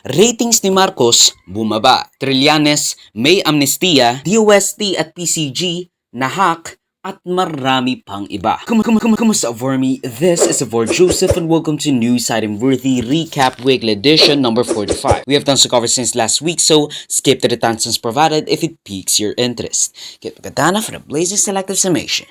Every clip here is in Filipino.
Ratings ni Marcos bumaba. Trillanes may amnestiya, DOST at PCG na-hack at marami pang iba. Kumusta for me? This is Avoid Joseph and welcome to News I Deem Worthy Recap Weekly Edition number 45. We have tons to cover since last week, so skip to the tangents provided if it piques your interest. Get Katana for the blazing selective summation.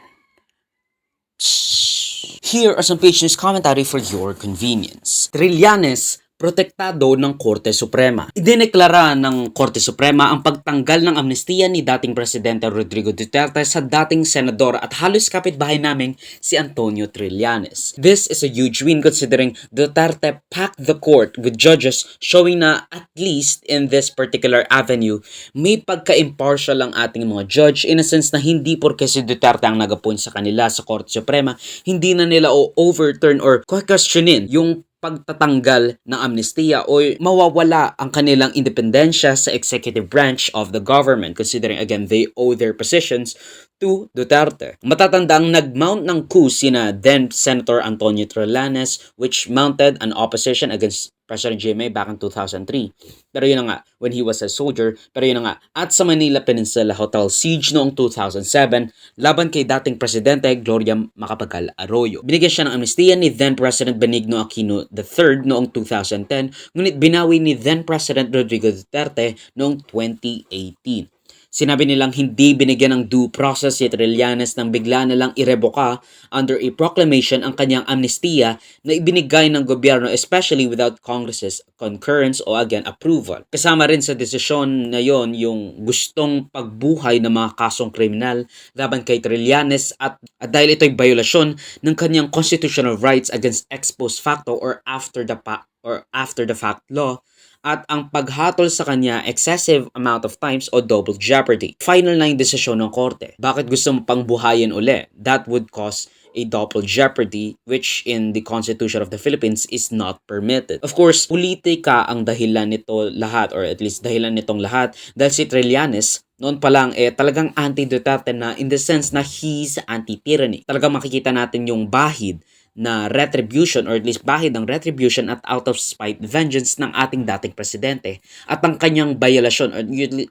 Here are some page news commentary for your convenience. Trillanes, protektado ng Korte Suprema. Idineklara ng Korte Suprema ang pagtanggal ng amnestiya ni dating Presidente Rodrigo Duterte sa dating senador at halos kapitbahay naming si Antonio Trillanes. This is a huge win considering Duterte packed the court with judges showing na at least in this particular avenue, may pagka-impartial ang ating mga judge in a sense na hindi porke si Duterte ang nag-appoint sa kanila sa Korte Suprema, hindi na nila o-overturn or questionin yung pagtatanggal ng amnestiya o mawawala ang kanilang independensya sa executive branch of the government considering again they owe their positions to Duterte. Matatandang nag-mount ng coup sina then Senator Antonio Trillanes which mounted an opposition against President GMA back in 2003. Pero yun na nga, when he was a soldier, pero yun na nga, at sa Manila Peninsula Hotel siege noong 2007, laban kay dating Presidente Gloria Macapagal Arroyo. Binigyan siya ng amnestiya ni then President Benigno Aquino III noong 2010, ngunit binawi ni then President Rodrigo Duterte noong 2018. Sinabi nilang hindi binigyan ng due process si Trillanes nang bigla na lang ireboka under a proclamation ang kanyang amnestiya na ibinigay ng gobyerno especially without Congress's concurrence o again approval. Kasama rin sa desisyon na yon yung gustong pagbuhay ng mga kasong kriminal laban kay Trillanes at dahil ito'y biolasyon ng kanyang constitutional rights against ex post facto or after the fact law at ang paghatol sa kanya excessive amount of times o double jeopardy. Final na yung desisyon ng korte. Bakit gusto mo pang buhayin uli? That would cause a double jeopardy which in the Constitution of the Philippines is not permitted. Of course, politika ang dahilan nito lahat or at least dahilan nitong lahat dahil si Trillanes noon pa lang talagang anti-Duterte na in the sense na he's anti-tyranny. Talagang makikita natin yung bahid na retribution or at least bahid ng retribution at out of spite vengeance ng ating dating presidente at ang kanyang biolasyon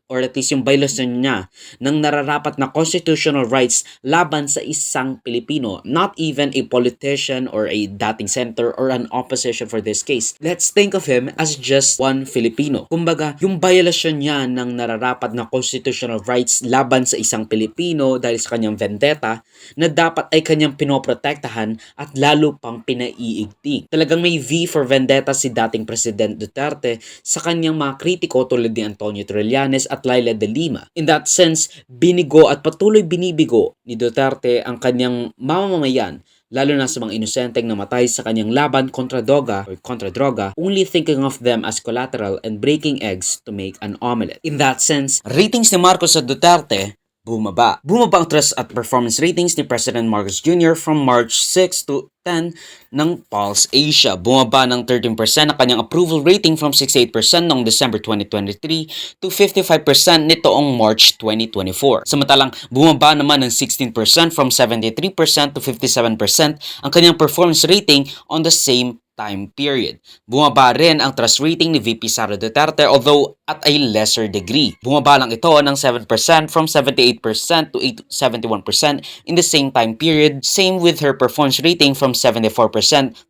or at least yung biolasyon niya ng nararapat na constitutional rights laban sa isang Pilipino, not even a politician or a dating senator or an opposition for this case. Let's think of him as just one Filipino. Kumbaga, yung biolasyon niya ng nararapat na constitutional rights laban sa isang Pilipino dahil sa kanyang vendetta na dapat ay kanyang pinoprotektahan at lalo pang pinaiigting. Talagang may V for vendetta si dating President Duterte sa kanyang mga kritiko tulad ni Antonio Trillanes at Laila de Lima. In that sense, binigo at patuloy binibigo ni Duterte ang kanyang mamamayan lalo na sa mga inosenteng namatay sa kanyang laban kontra droga, only thinking of them as collateral and breaking eggs to make an omelette. In that sense, ratings ni Marcos at Duterte bumaba. Bumaba ang trust at performance ratings ni President Marcos Jr. from March 6 to 10 ng Pulse Asia. Bumaba ng 13% ang kanyang approval rating from 68% noong December 2023 to 55% nitoong March 2024. Samantalang bumaba naman ng 16% from 73% to 57% ang kanyang performance rating on the same time period. Bumaba rin ang trust rating ni VP Sara Duterte although at a lesser degree. Bumaba lang ito ng 7% from 78% to 71% in the same time period. Same with her performance rating from 74%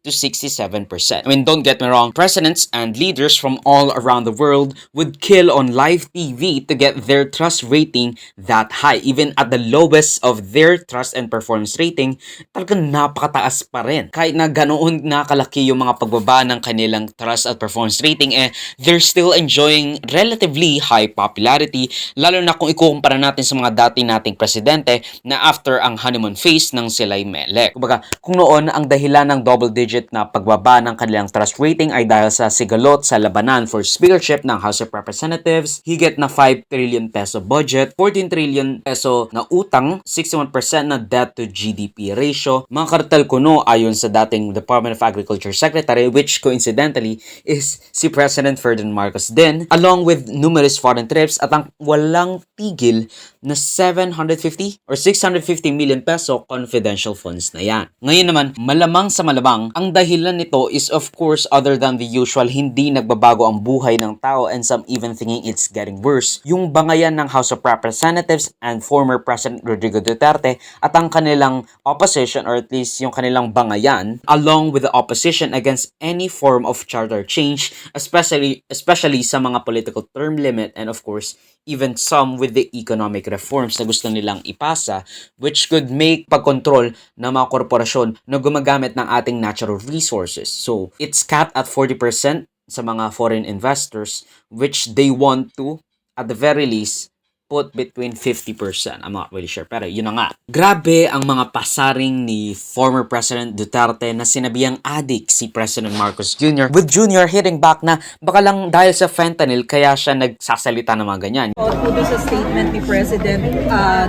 to 67%. I mean, don't get me wrong, presidents and leaders from all around the world would kill on live TV to get their trust rating that high. Even at the lowest of their trust and performance rating, talagang napakataas pa rin. Kahit na ganoon nakalaki yung mga pagbaba ng kanilang trust at performance rating, they're still enjoying relatively high popularity, lalo na kung ikukumpara natin sa mga dati nating presidente na after ang honeymoon phase ng sila'y melek. Kumbaga, kung noon ang dahilan ng double digit na pagbaba ng kanilang trust rating ay dahil sa sigalot sa labanan for speakership ng House of Representatives, higit na 5 trillion peso budget, 14 trillion peso na utang, 61% na debt to GDP ratio, mga kartel kuno ayon sa dating Department of Agriculture Secretary, which coincidentally is si President Ferdinand Marcos din, along with numerous foreign trips at ang walang tigil na 750 or 650 million peso confidential funds na yan. Ngayon naman, malamang sa malamang, ang dahilan nito is of course other than the usual hindi nagbabago ang buhay ng tao and some even thinking it's getting worse. Yung bangayan ng House of Representatives and former President Rodrigo Duterte at ang kanilang opposition or at least yung kanilang bangayan along with the opposition against any form of charter change, especially sa mga political term limit and of course even some with the economic reforms na gusto nilang ipasa, which could make pagkontrol ng mga korporasyon na gumagamit ng ating natural resources. So, it's capped at 40% sa mga foreign investors, which they want to, at the very least, put between 50%. I'm not really sure, pero yun na nga. Grabe ang mga pasaring ni former President Duterte na sinabihang addict si President Marcos Jr. with Jr. hitting back na baka lang dahil sa fentanyl kaya siya nagsasalita ng mga ganyan. Puno sa statement ni President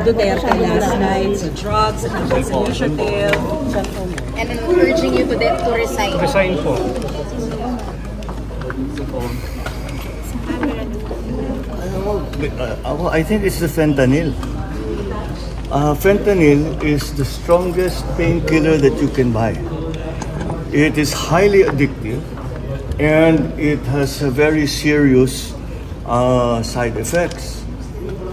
Duterte last night sa drugs and drugs initiative. And I'm urging you to resign. Resign po. I think it's the fentanyl. Fentanyl is the strongest painkiller that you can buy. It is highly addictive and it has a very serious side effects.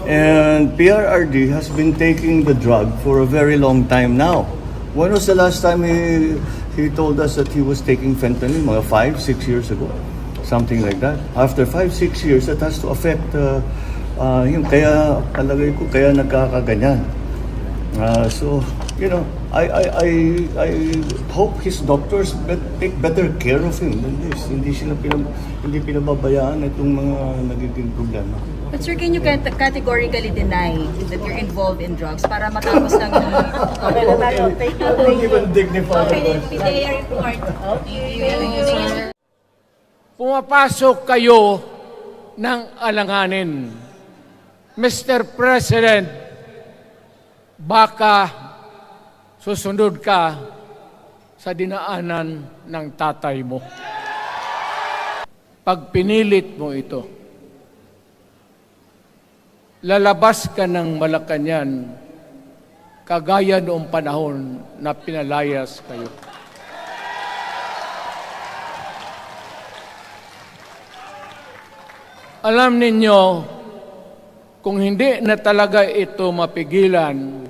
And PRRD has been taking the drug for a very long time now. When was the last time he told us that he was taking fentanyl? Mga 5-6 years ago. Something like that. After 5-6 years, that has to affect yung kaya palagay ko kaya nagkakaganyan. So, you know, I hope his doctors take better care of him than this. Hindi pinababayaan itong mga nagiging problema. But sir, can you categorically deny that you're involved in drugs para matapos ng I don't even dignify it. Pumapasok kayo ng alanganin. Mr. President, baka susunod ka sa dinaanan ng tatay mo. Pag pinilit mo ito, lalabas ka ng Malacanang kagaya noong panahon na pinalayas kayo. Alam ninyo, kung hindi na talaga ito mapigilan,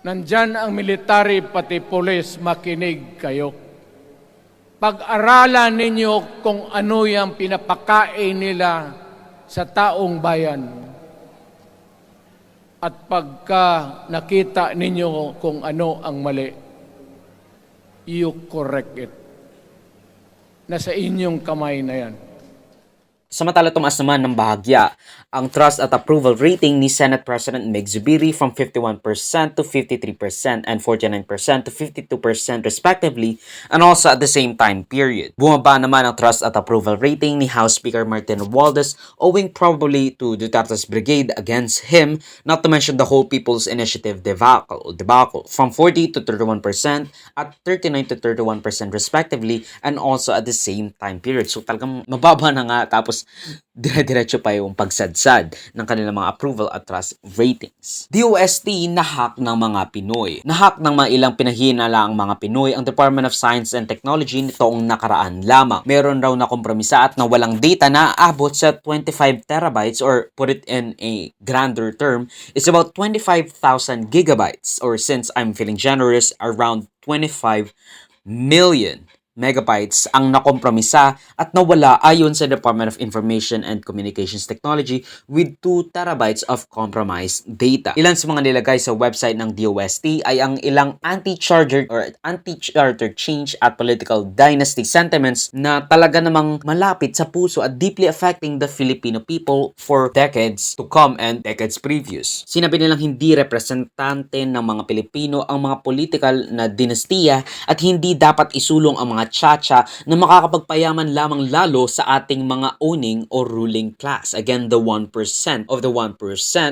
nandyan ang military pati pulis, makinig kayo. Pag-aralan ninyo kung ano yung pinapakain nila sa taong bayan. At pagka nakita ninyo kung ano ang mali, you correct it. Nasa inyong kamay na yan. Samantala tumaas naman ng bahagya ang trust at approval rating ni Senate President Mig Zubiri from 51% to 53% and 49% to 52% respectively, and also at the same time period. Bumaba naman ang trust at approval rating ni House Speaker Martin Romualdez owing probably to Duterte's brigade against him, not to mention the whole People's Initiative debacle from 40 to 31% at 39 to 31% respectively, and also at the same time period. So talagang mababa na nga, tapos dire-diretso pa yung pagsadsad ng kanilang mga approval at trust ratings. DOST nahack ng mga Pinoy. Nahack ng mga ilang pinahinala ang mga Pinoy ang Department of Science and Technology nitoong nakaraan lamang. Meron raw na kompromisa at na walang data na aabot sa 25 terabytes or put it in a grander term, is about 25,000 gigabytes or since I'm feeling generous, around 25 million megabytes ang nakompromisa at nawala ayon sa Department of Information and Communications Technology with 2 terabytes of compromised data. Ilan sa mga nilagay sa website ng DOST ay ang ilang anti-charter change at political dynasty sentiments na talaga namang malapit sa puso at deeply affecting the Filipino people for decades to come and decades previous. Sinabi nilang hindi representante ng mga Pilipino ang mga political na dinastiya at hindi dapat isulong ang mga mga tsa-tsa na makakapagpayaman lamang lalo sa ating mga owning or ruling class. Again, the 1% of the 1%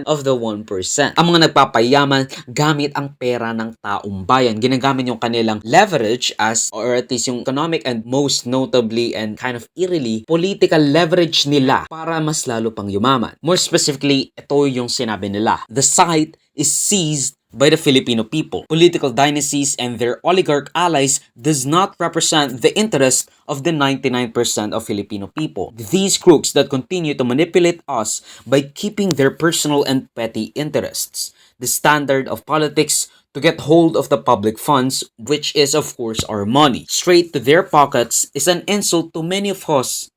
of the 1%. Ang mga nagpapayaman gamit ang pera ng taong bayan. Ginagamit yung kanilang leverage as, or at least yung economic and most notably and kind of eerily, political leverage nila para mas lalo pang yumaman. More specifically, ito yung sinabi nila. The site is seized by the Filipino people. Political dynasties and their oligarch allies does not represent the interest of the 99% of Filipino people. These crooks that continue to manipulate us by keeping their personal and petty interests. The standard of politics to get hold of the public funds, which is of course our money, straight to their pockets is an insult to many of us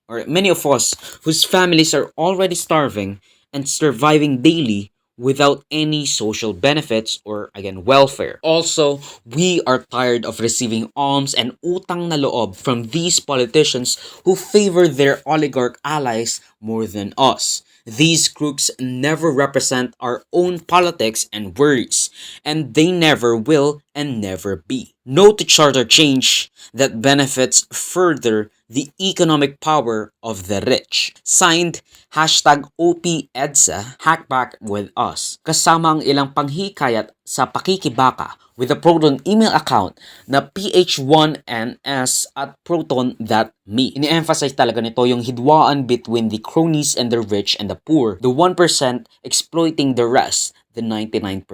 whose families are already starving and surviving daily without any social benefits or, again, welfare. Also, we are tired of receiving alms and utang na loob from these politicians who favor their oligarch allies more than us. These crooks never represent our own politics and worries, and they never will and never be. No to charter change that benefits further the economic power of the rich. Signed, #OPEDSA, Hackback with Us. Kasama ang ilang panghikayat sa pakikibaka with a Proton email account na ph1ns@proton.me. Ini-emphasize talaga nito yung hidwaan between the cronies and the rich and the poor, the 1% exploiting the rest, the 99%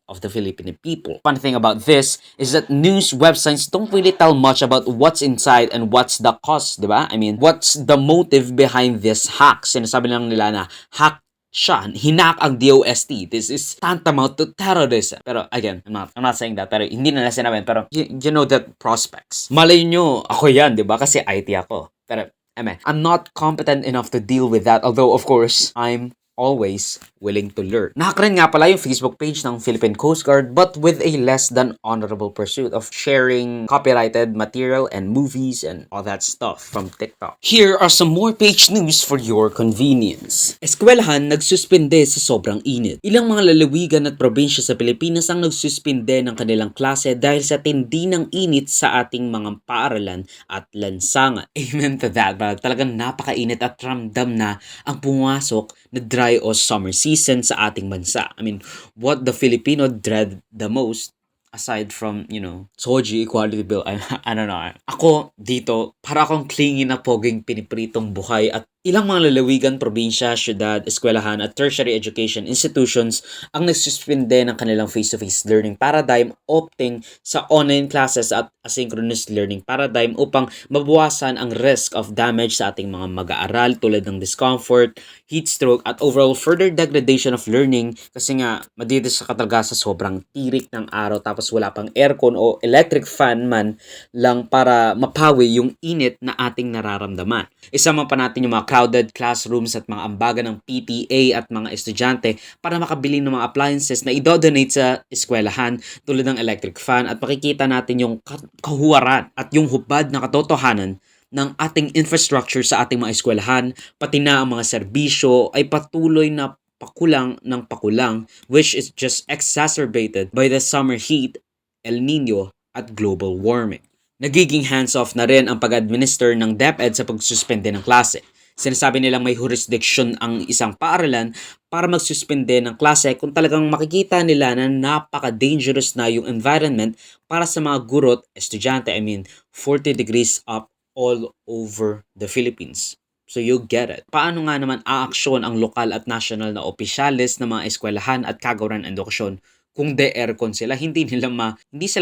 of the Filipino people. Funny thing about this is that news websites don't really tell much about what's inside and what's the cost, di ba? I mean, what's the motive behind this hack? Sinasabi lang nila na hack siya, hinak ang DOST. This is tantamount to terrorism. Pero again, I'm not saying that. Pero hindi nila sinabi. Pero you know that prospects. Malay nyo, ako yan, di ba? Kasi IT ako. Pero I'm not competent enough to deal with that. Although, of course, I'm always willing to learn. Nakakaroon nga pala yung Facebook page ng Philippine Coast Guard but with a less than honorable pursuit of sharing copyrighted material and movies and all that stuff from TikTok. Here are some more page news for your convenience. Eskwelahan nagsuspinde sa sobrang init. Ilang mga lalawigan at probinsya sa Pilipinas ang nagsuspinde ng kanilang klase dahil sa tindi ng init sa ating mga paaralan at lansangan. Amen to that. Talagang napakainit at ramdam na ang pumasok na dry o summer season sa ating bansa. I mean, what the Filipino dread the most aside from, Soji, Equality Bill, I don't know. Ako dito, para akong clingy na poging pinipritong buhay at ilang mga lalawigan, probinsya, syudad, eskwelahan at tertiary education institutions ang nagsuspinde ng kanilang face-to-face learning paradigm opting sa online classes at asynchronous learning paradigm upang mabawasan ang risk of damage sa ating mga mag-aaral tulad ng discomfort, heat stroke at overall further degradation of learning kasi nga madidis ka talaga sa sobrang tirik ng araw tapos wala pang aircon o electric fan man lang para mapawi yung init na ating nararamdaman. Isama pa natin yung mga crowded classrooms at mga ambagan ng PTA at mga estudyante para makabili ng mga appliances na idodonate sa eskwelahan tulad ng electric fan at makikita natin yung kahuwaran at yung hubad na katotohanan ng ating infrastructure sa ating mga eskwelahan, pati na ang mga serbisyo ay patuloy na pakulang ng pakulang which is just exacerbated by the summer heat, El Nino at global warming. Nagiging hands-off na rin ang pag-administer ng DepEd sa pagsuspende ng klase. Sinasabi nilang may jurisdiction ang isang paaralan para magsuspende ng klase kung talagang makikita nila na napaka-dangerous na yung environment para sa mga guro at estudyante. I mean, 40 degrees up all over the Philippines. So you get it. Paano nga naman aaksyon ang lokal at national na opisyales ng mga eskwelahan at kagawaran ng edukasyon kung de-aircon sila, hindi sila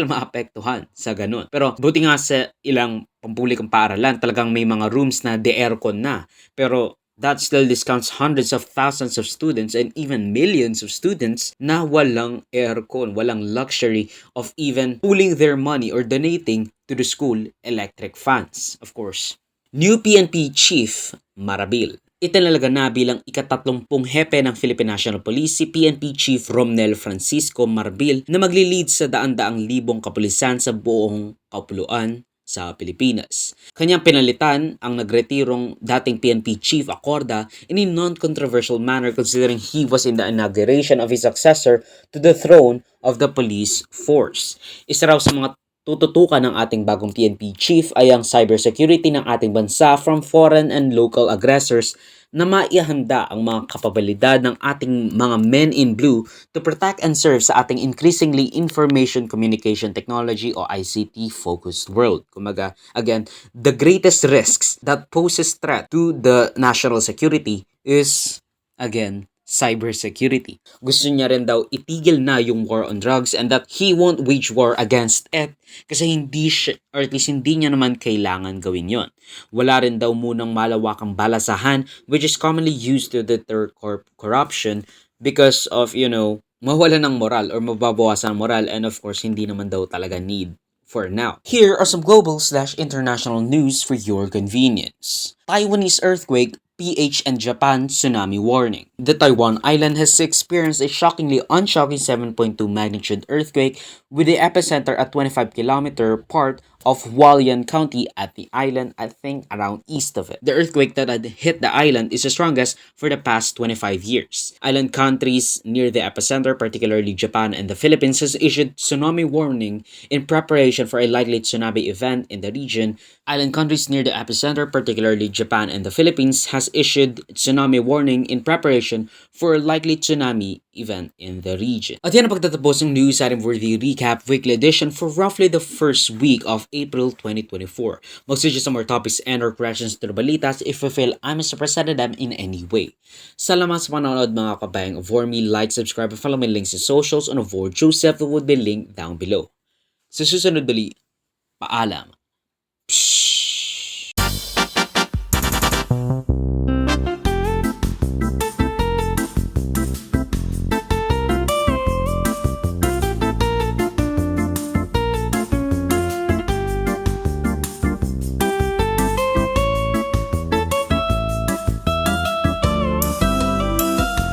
maapektuhan sa ganun. Pero buti nga sa ilang pampublikong paaralan, talagang may mga rooms na de-aircon na. Pero that still discounts hundreds of thousands of students and even millions of students na walang aircon, walang luxury of even pooling their money or donating to the school electric fans, of course. New PNP Chief Marbil. Itinalaga na bilang ika-30 hepe ng Philippine National Police si PNP Chief Romnel Francisco Marbil na magli-lead sa daan-daang libong kapulisan sa buong kapuluan sa Pilipinas. Kanyang pinalitan ang nagretirong dating PNP Chief Acorda in a non-controversial manner considering he was in the inauguration of his successor to the throne of the police force. Isa raw sa mga tututukan ng ating bagong PNP Chief ay ang cybersecurity ng ating bansa from foreign and local aggressors na maihanda ang mga kapabilidad ng ating mga men in blue to protect and serve sa ating increasingly information communication technology o ICT-focused world. Kumaga, again, the greatest risks that poses threat to the national security is, again, cybersecurity. Gusto niya rin daw itigil na yung war on drugs and that he won't wage war against it kasi hindi siya, or at least hindi niya naman kailangan gawin yon. Wala rin daw munang malawakang balasahan which is commonly used to deter corruption because of, mawalan ng moral or mababawasan ng moral, and of course, hindi naman daw talaga need for now. Here are some global/international news for your convenience. Taiwanese earthquake, PH and Japan tsunami warning. The Taiwan island has experienced a shockingly unshocking 7.2 magnitude earthquake with the epicenter at 25-kilometer part of Hualien County at the island, I think around east of it. The earthquake that had hit the island is the strongest for the past 25 years. Island countries near the epicenter, particularly Japan and the Philippines, has issued tsunami warning in preparation for a likely tsunami event in the region. Island countries near the epicenter, particularly Japan and the Philippines, has issued tsunami warning in preparation for a likely tsunami event in the region. At yan ang pagtatapos ng News I Deem Worthy Recap Weekly Edition for roughly the first week of April 2024. Mag-suggest some more topics and or corrections to the balitas if you feel I misrepresented them in any way. Salamat sa panonood mga kabayang. Avoid me, like, subscribe, and follow my links in socials on Avoid Joseph that would be linked down below. Sa susunod dali, paalam. Pshhh.